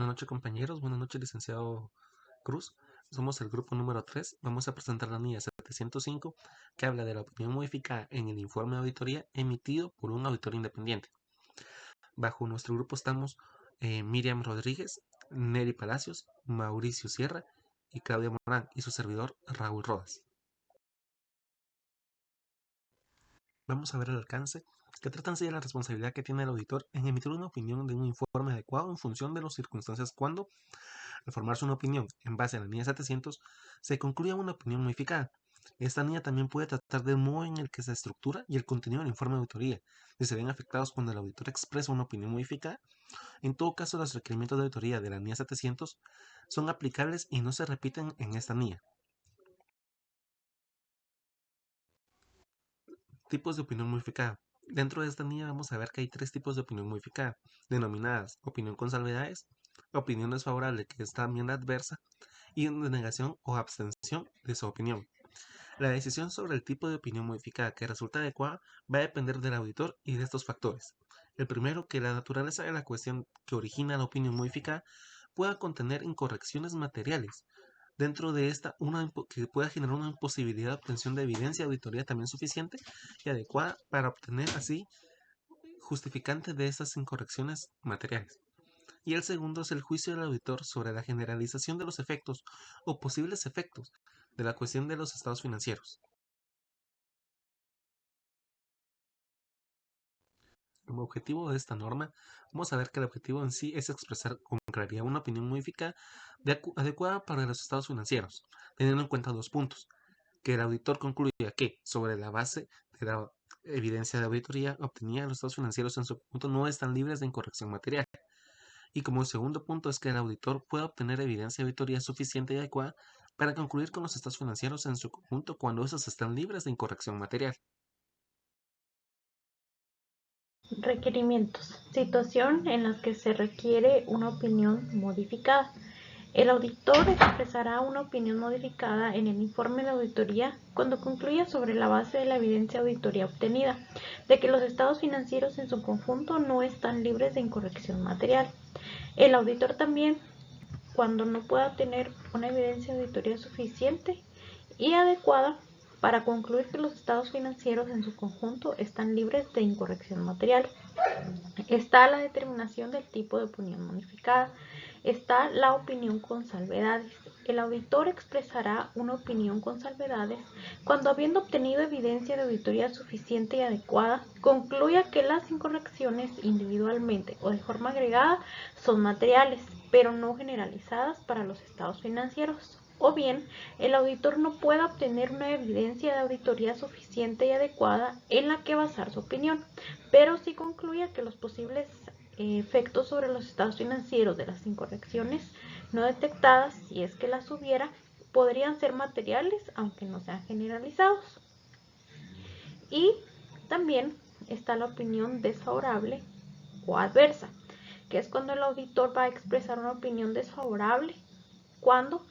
noches compañeros, buenas noches licenciado Cruz. Somos el grupo número 3. Vamos a presentar la NIA 705 que habla de la opinión modificada en el informe de auditoría emitido por un auditor independiente. Bajo nuestro grupo estamos Miriam Rodríguez, Neri Palacios, Mauricio Sierra y Claudia Morán y su servidor Raúl Rodas. Vamos a ver el alcance, que trata de la responsabilidad que tiene el auditor en emitir una opinión de un informe adecuado en función de las circunstancias cuando, al formarse una opinión en base a la NIA 700, se concluye una opinión modificada. Esta NIA también puede tratar del modo en el que se estructura y el contenido del informe de auditoría, si se ven afectados cuando el auditor expresa una opinión modificada. En todo caso, los requerimientos de auditoría de la NIA 700 son aplicables y no se repiten en esta NIA. Tipos de opinión modificada. Dentro de esta NIA vamos a ver que hay 3 tipos de opinión modificada, denominadas opinión con salvedades, opinión desfavorable que es también adversa, y denegación o abstención de su opinión. La decisión sobre el tipo de opinión modificada que resulta adecuada va a depender del auditor y de estos factores. El primero, que la naturaleza de la cuestión que origina la opinión modificada pueda contener incorrecciones materiales. Dentro de esta, que pueda generar una imposibilidad de obtención de evidencia auditoría también suficiente y adecuada para obtener así justificante de estas incorrecciones materiales. Y el segundo es el juicio del auditor sobre la generalización de los efectos o posibles efectos de la cuestión de los estados financieros. Como objetivo de esta norma, vamos a ver que el objetivo en sí es expresar con claridad una opinión modificada adecuada para los estados financieros, teniendo en cuenta 2 puntos: que el auditor concluya que, sobre la base de la evidencia de auditoría obtenida, los estados financieros en su conjunto no están libres de incorrección material. Y como segundo punto es que el auditor pueda obtener evidencia de auditoría suficiente y adecuada para concluir con los estados financieros en su conjunto cuando esos están libres de incorrección material. Requerimientos. Situación en la que se requiere una opinión modificada. El auditor expresará una opinión modificada en el informe de auditoría cuando concluya sobre la base de la evidencia de auditoría obtenida de que los estados financieros en su conjunto no están libres de incorrección material. El auditor también cuando no pueda tener una evidencia de auditoría suficiente y adecuada para concluir que los estados financieros en su conjunto están libres de incorrección material. Está la determinación del tipo de opinión modificada. Está la opinión con salvedades. El auditor expresará una opinión con salvedades cuando, habiendo obtenido evidencia de auditoría suficiente y adecuada, concluya que las incorrecciones individualmente o de forma agregada son materiales, pero no generalizadas para los estados financieros. O bien, el auditor no pueda obtener una evidencia de auditoría suficiente y adecuada en la que basar su opinión, pero sí concluya que los posibles efectos sobre los estados financieros de las incorrecciones no detectadas, si es que las hubiera, podrían ser materiales, aunque no sean generalizados. Y también está la opinión desfavorable o adversa, que es cuando el auditor va a expresar una opinión desfavorable cuando,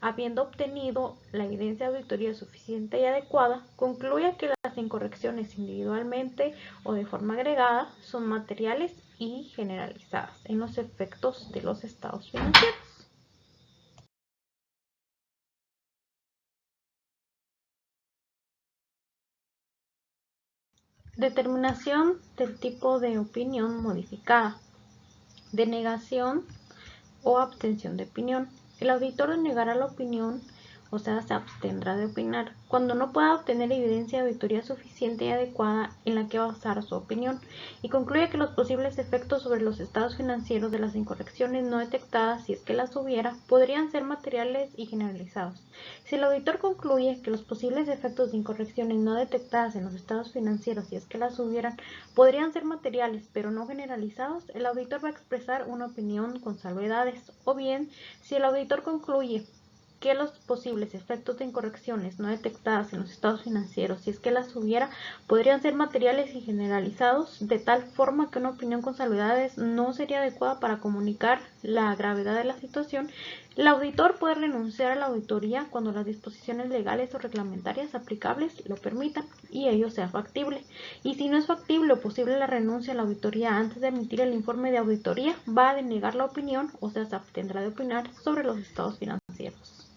habiendo obtenido la evidencia de auditoría suficiente y adecuada, concluya que las incorrecciones individualmente o de forma agregada son materiales y generalizadas en los efectos de los estados financieros. Determinación del tipo de opinión modificada. Denegación o abstención de opinión. El auditor denegará la opinión, o sea, se abstendrá de opinar, cuando no pueda obtener evidencia de auditoría suficiente y adecuada en la que basar su opinión, y concluye que los posibles efectos sobre los estados financieros de las incorrecciones no detectadas, si es que las hubiera, podrían ser materiales y generalizados. Si el auditor concluye que los posibles efectos de incorrecciones no detectadas en los estados financieros, si es que las hubieran, podrían ser materiales, pero no generalizados, el auditor va a expresar una opinión con salvedades. O bien, si el auditor concluye que los posibles efectos de incorrecciones no detectadas en los estados financieros, si es que las hubiera, podrían ser materiales y generalizados, de tal forma que una opinión con salvedades no sería adecuada para comunicar la gravedad de la situación. El auditor puede renunciar a la auditoría cuando las disposiciones legales o reglamentarias aplicables lo permitan y ello sea factible. Y si no es factible o posible la renuncia a la auditoría antes de emitir el informe de auditoría, va a denegar la opinión, o sea, se abstendrá de opinar sobre los estados financieros.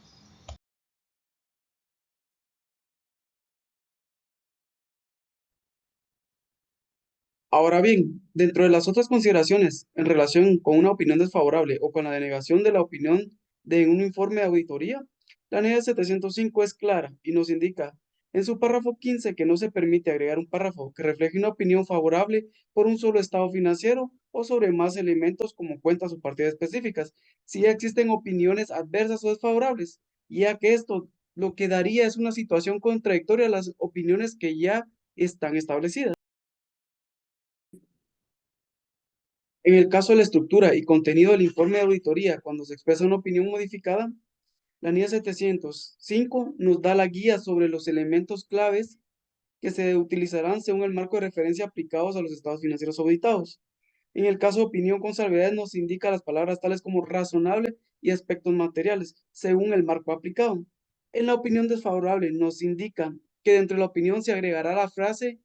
Ahora bien, dentro de las otras consideraciones en relación con una opinión desfavorable o con la denegación de la opinión de un informe de auditoría, la NEA 705 es clara y nos indica en su párrafo 15 que no se permite agregar un párrafo que refleje una opinión favorable por un solo estado financiero o sobre más elementos como cuentas o partidas específicas, si ya existen opiniones adversas o desfavorables, ya que esto lo que daría es una situación contradictoria a las opiniones que ya están establecidas. En el caso de la estructura y contenido del informe de auditoría, cuando se expresa una opinión modificada, la NIA 705 nos da la guía sobre los elementos claves que se utilizarán según el marco de referencia aplicados a los estados financieros auditados. En el caso de opinión con salvedades nos indica las palabras tales como razonable y aspectos materiales, según el marco aplicado. En la opinión desfavorable nos indica que dentro de la opinión se agregará la frase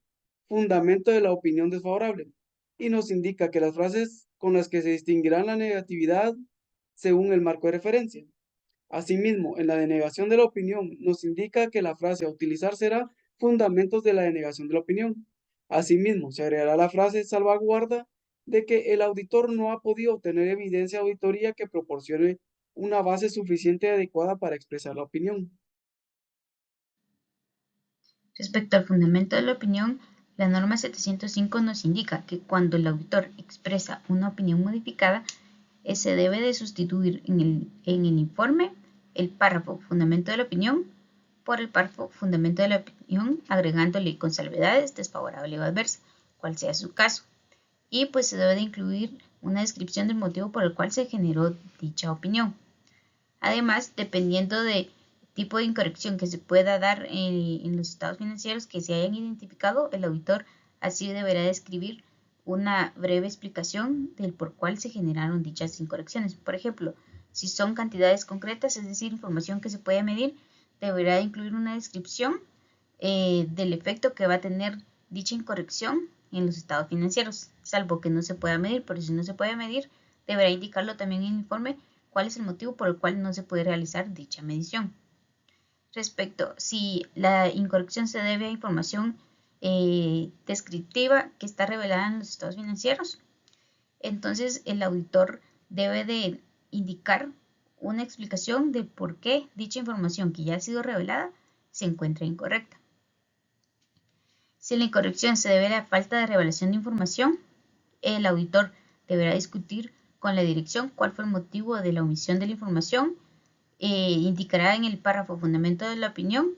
fundamento de la opinión desfavorable y nos indica que las frases con las que se distinguirán la negatividad según el marco de referencia. Asimismo, en la denegación de la opinión nos indica que la frase a utilizar será fundamentos de la denegación de la opinión. Asimismo, se agregará la frase salvaguarda de que el auditor no ha podido obtener evidencia de auditoría que proporcione una base suficiente y adecuada para expresar la opinión. Respecto al fundamento de la opinión, la norma 705 nos indica que cuando el auditor expresa una opinión modificada, se debe de sustituir en el informe el párrafo fundamento de la opinión por el párrafo fundamento de la opinión, agregándole con salvedades desfavorable o adversa, cual sea su caso. Y pues se debe de incluir una descripción del motivo por el cual se generó dicha opinión. Además, dependiendo de tipo de incorrección que se pueda dar en los estados financieros que se hayan identificado, el auditor así deberá describir una breve explicación del por cuál se generaron dichas incorrecciones. Por ejemplo, si son cantidades concretas, es decir, información que se puede medir, deberá incluir una descripción del efecto que va a tener dicha incorrección en los estados financieros, salvo que no se pueda medir, pero si no se puede medir, deberá indicarlo también en el informe cuál es el motivo por el cual no se puede realizar dicha medición. Respecto si la incorrección se debe a información descriptiva que está revelada en los estados financieros, entonces el auditor debe de indicar una explicación de por qué dicha información que ya ha sido revelada se encuentra incorrecta. Si la incorrección se debe a la falta de revelación de información, el auditor deberá discutir con la dirección cuál fue el motivo de la omisión de la información, indicará en el párrafo fundamento de la opinión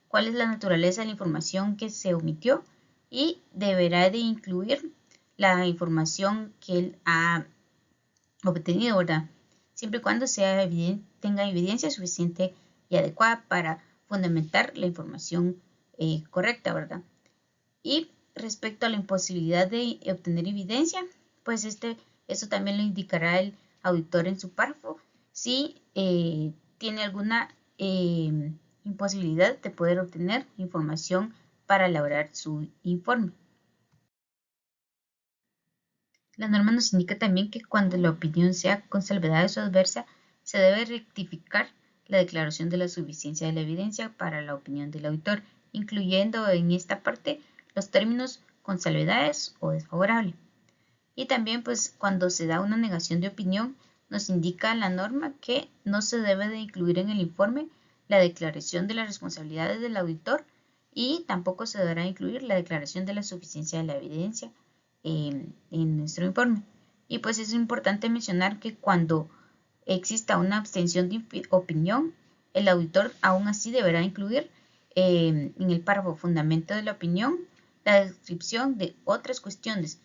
cuál es la naturaleza de la información que se omitió y deberá de incluir la información que él ha obtenido, ¿verdad? Siempre y cuando tenga evidencia suficiente y adecuada para fundamentar la información correcta, ¿verdad? Y respecto a la imposibilidad de obtener evidencia, pues eso también lo indicará el auditor en su párrafo si tiene alguna imposibilidad de poder obtener información para elaborar su informe. La norma nos indica también que cuando la opinión sea con salvedades o adversa, se debe rectificar la declaración de la suficiencia de la evidencia para la opinión del auditor, incluyendo en esta parte los términos con salvedades o desfavorable. Y también pues cuando se da una negación de opinión, nos indica la norma que no se debe de incluir en el informe la declaración de las responsabilidades del auditor y tampoco se deberá incluir la declaración de la suficiencia de la evidencia en nuestro informe. Y pues es importante mencionar que cuando exista una abstención de opinión, el auditor aún así deberá incluir en el párrafo fundamento de la opinión la descripción de otras cuestiones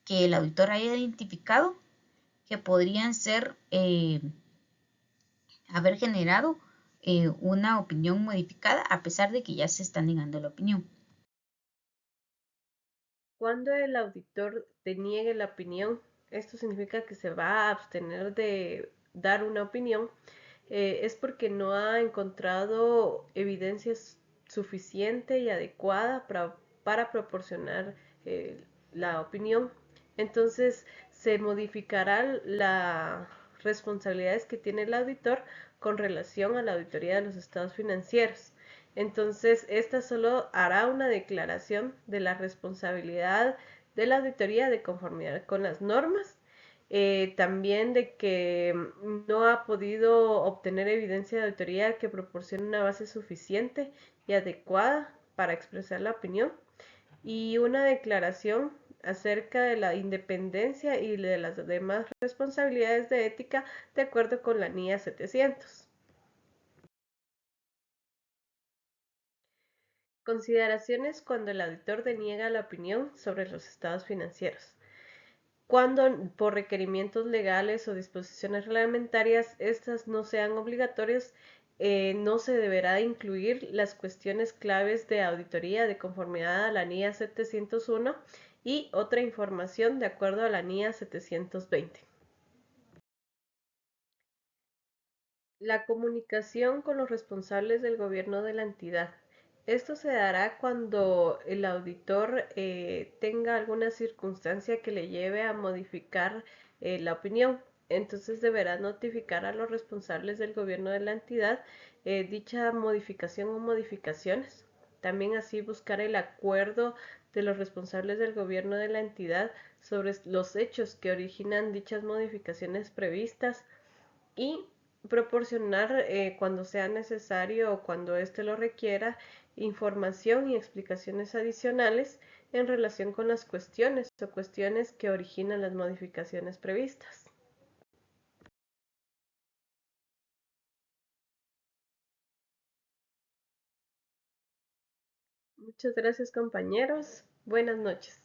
que el auditor haya identificado que podrían ser haber generado una opinión modificada a pesar de que ya se está negando la opinión. Cuando el auditor deniegue la opinión, esto significa que se va a abstener de dar una opinión, es porque no ha encontrado evidencia suficiente y adecuada para proporcionar la opinión. Entonces se modificará las responsabilidades que tiene el auditor con relación a la auditoría de los estados financieros. Entonces, esta solo hará una declaración de la responsabilidad de la auditoría de conformidad con las normas, también de que no ha podido obtener evidencia de auditoría que proporcione una base suficiente y adecuada para expresar la opinión, y una declaración acerca de la independencia y de las demás responsabilidades de ética de acuerdo con la NIA 700. Consideraciones cuando el auditor deniega la opinión sobre los estados financieros. Cuando por requerimientos legales o disposiciones reglamentarias estas no sean obligatorias, no se deberá incluir las cuestiones claves de auditoría de conformidad a la NIA 701 y otra información de acuerdo a la NIA 720. La comunicación con los responsables del gobierno de la entidad. Esto se dará cuando el auditor tenga alguna circunstancia que le lleve a modificar la opinión. Entonces deberá notificar a los responsables del gobierno de la entidad dicha modificación o modificaciones. También así buscar el acuerdo de los responsables del gobierno de la entidad sobre los hechos que originan dichas modificaciones previstas y proporcionar cuando sea necesario o cuando éste lo requiera información y explicaciones adicionales en relación con las cuestiones o cuestiones que originan las modificaciones previstas. Muchas gracias, compañeros. Buenas noches.